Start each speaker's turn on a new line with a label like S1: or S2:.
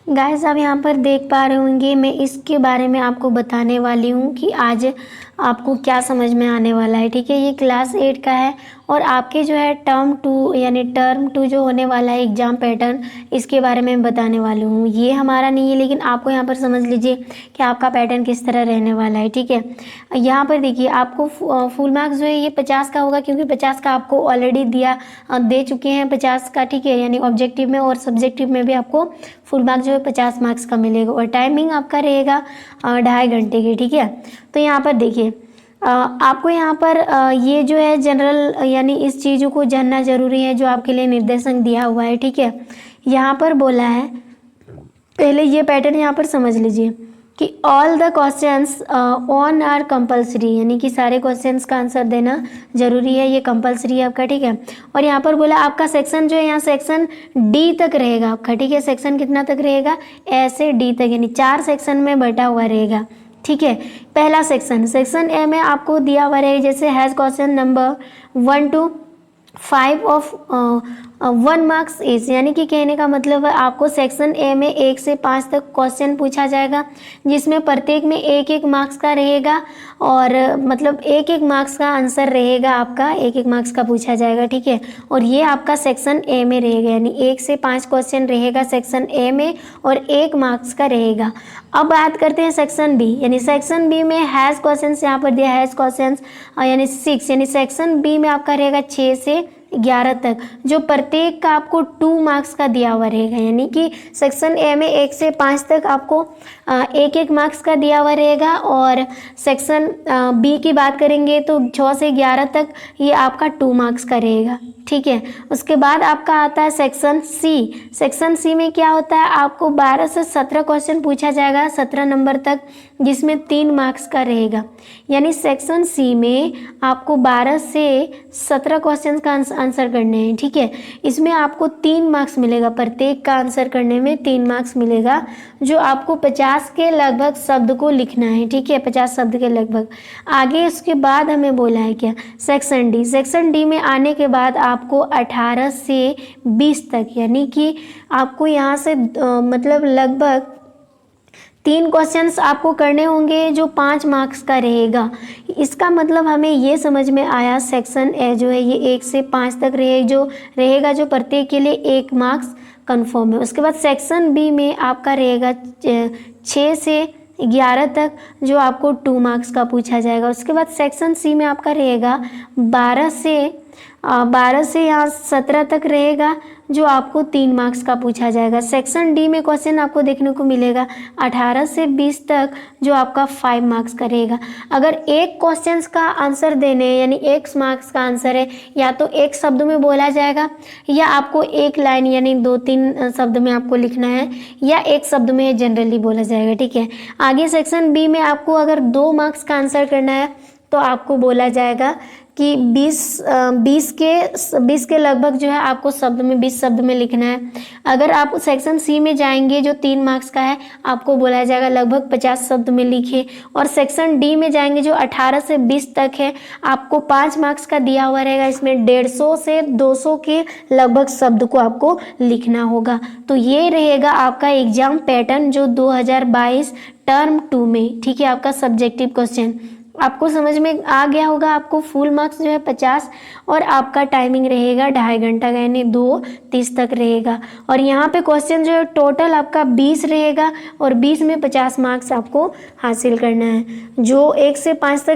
S1: Guys आप यहाँ पर देख पा रहे होंगे, मैं इसके बारे में आपको बताने वाली हूँ कि आज आपको क्या समझ में आने वाला है। ठीक है, ये क्लास 8 का है और आपके जो है टर्म टू जो होने वाला है एग्ज़ाम पैटर्न, इसके बारे में मैं बताने वाली हूँ। ये हमारा नहीं है, लेकिन आपको यहाँ पर समझ लीजिए कि आपका पैटर्न किस तरह रहने वाला है। ठीक है, यहाँ पर देखिए आपको फुल मार्क्स जो है ये 50 का होगा, क्योंकि 50 का आपको ऑलरेडी दे चुके हैं 50 का। ठीक है, यानी ऑब्जेक्टिव में और सब्जेक्टिव में भी आपको फुल मार्क्स जो है 50 मार्क्स का मिलेगा और टाइमिंग आपका रहेगा 2.5 घंटे की। ठीक है, तो यहाँ पर देखिए आपको यहाँ पर ये जो है जनरल यानी इस चीज़ों को जानना जरूरी है जो आपके लिए निर्देशन दिया हुआ है। ठीक है, यहाँ पर बोला है, पहले ये पैटर्न यहाँ पर समझ लीजिए कि all the questions on are compulsory, यानी कि सारे क्वेश्चंस का आंसर देना जरूरी है, ये कंपलसरी है आपका। ठीक है, और यहाँ पर बोला आपका सेक्शन जो है यहाँ सेक्शन डी तक रहेगा आपका। ठीक है, सेक्शन कितना तक रहेगा, ऐसे डी तक, यानी 4 सेक्शन में बटा हुआ रहेगा। ठीक है, पहला सेक्शन ए में आपको दिया हुआ रहेगा जैसे has question number 1 to 5 of 1 marks is, यानी कि कहने का मतलब है आपको सेक्शन ए में 1 से 5 तक क्वेश्चन पूछा जाएगा, जिसमें प्रत्येक में 1-1 मार्क्स का रहेगा और मतलब 1-1 मार्क्स का आंसर रहेगा आपका, 1-1 मार्क्स का पूछा जाएगा। ठीक है, और ये आपका सेक्शन ए में रहेगा, यानी 1 से 5 क्वेश्चन रहेगा सेक्शन ए में और 1 मार्क्स का रहेगा। अब बात करते हैं सेक्शन बी, यानी सेक्शन बी में हैज़ क्वेश्चंस यहाँ पर दिया हैज़ क्वेश्चंस यानी 6, यानी सेक्शन बी में आपका रहेगा 6 से 11 तक, जो प्रत्येक का आपको 2 मार्क्स का दिया हुआ रहेगा। यानी कि सेक्शन ए में 1 से 5 तक आपको 1-1 मार्क्स का दिया हुआ रहेगा और सेक्शन बी की बात करेंगे तो 6 से 11 तक ये आपका 2 मार्क्स का रहेगा। ठीक है, उसके बाद आपका आता है सेक्शन सी। सेक्शन सी में क्या होता है, आपको 12 से 17 क्वेश्चन पूछा जाएगा 17 नंबर तक, जिसमें 3 मार्क्स का रहेगा। यानी सेक्शन सी में आपको 12 से 17 क्वेश्चन का आंसर करने हैं। ठीक है, इसमें आपको 3 मार्क्स मिलेगा, प्रत्येक का आंसर करने में 3 मार्क्स मिलेगा, जो आपको 50 के लगभग शब्द को लिखना है। ठीक है, 50 शब्द के लगभग। आगे उसके बाद हमें बोला है क्या, सेक्शन डी। सेक्शन डी में आने के बाद आपको 18 से 20 तक, यानी कि आपको यहाँ से मतलब लगभग 3 क्वेश्चंस आपको करने होंगे जो 5 मार्क्स का रहेगा। इसका मतलब हमें ये समझ में आया सेक्शन ए जो है ये 1 से 5 तक रहेगा जो प्रत्येक के लिए 1 मार्क्स कन्फर्म है। उसके बाद सेक्शन बी में आपका रहेगा 6 से 11 तक, जो आपको 2 मार्क्स का पूछा जाएगा। उसके बाद सेक्शन सी में आपका रहेगा 12 से यहाँ 17 तक रहेगा, जो आपको 3 मार्क्स का पूछा जाएगा। सेक्शन डी में क्वेश्चन आपको देखने को मिलेगा 18 से 20 तक, जो आपका 5 मार्क्स का रहेगा। अगर एक क्वेश्चन का आंसर देने यानी 1 मार्क्स का आंसर है, या तो एक शब्द में बोला जाएगा या आपको एक लाइन यानी 2-3 शब्द में आपको लिखना है, या एक शब्द में जनरली बोला जाएगा। ठीक है, आगे सेक्शन बी में आपको अगर 2 मार्क्स का आंसर करना है तो आपको बोला जाएगा कि 20 के लगभग जो है आपको शब्द में 20 शब्द में लिखना है। अगर आप सेक्शन सी में जाएंगे जो 3 मार्क्स का है, आपको बोला जाएगा लगभग 50 शब्द में लिखे। और सेक्शन डी में जाएंगे जो 18 से 20 तक है, आपको 5 मार्क्स का दिया हुआ रहेगा, इसमें 150 से 200 के लगभग शब्द को आपको लिखना होगा। तो ये रहेगा आपका एग्जाम पैटर्न जो 2022 टर्म 2 में। ठीक है, आपका सब्जेक्टिव क्वेश्चन आपको समझ में आ गया होगा। आपको फुल मार्क्स जो है 50 और आपका टाइमिंग रहेगा 2.5 घंटा का, यानी 2:30 तक रहेगा। और यहाँ पे क्वेश्चन जो है टोटल आपका 20 रहेगा और 20 में 50 मार्क्स आपको हासिल करना है, जो 1 से 5 तक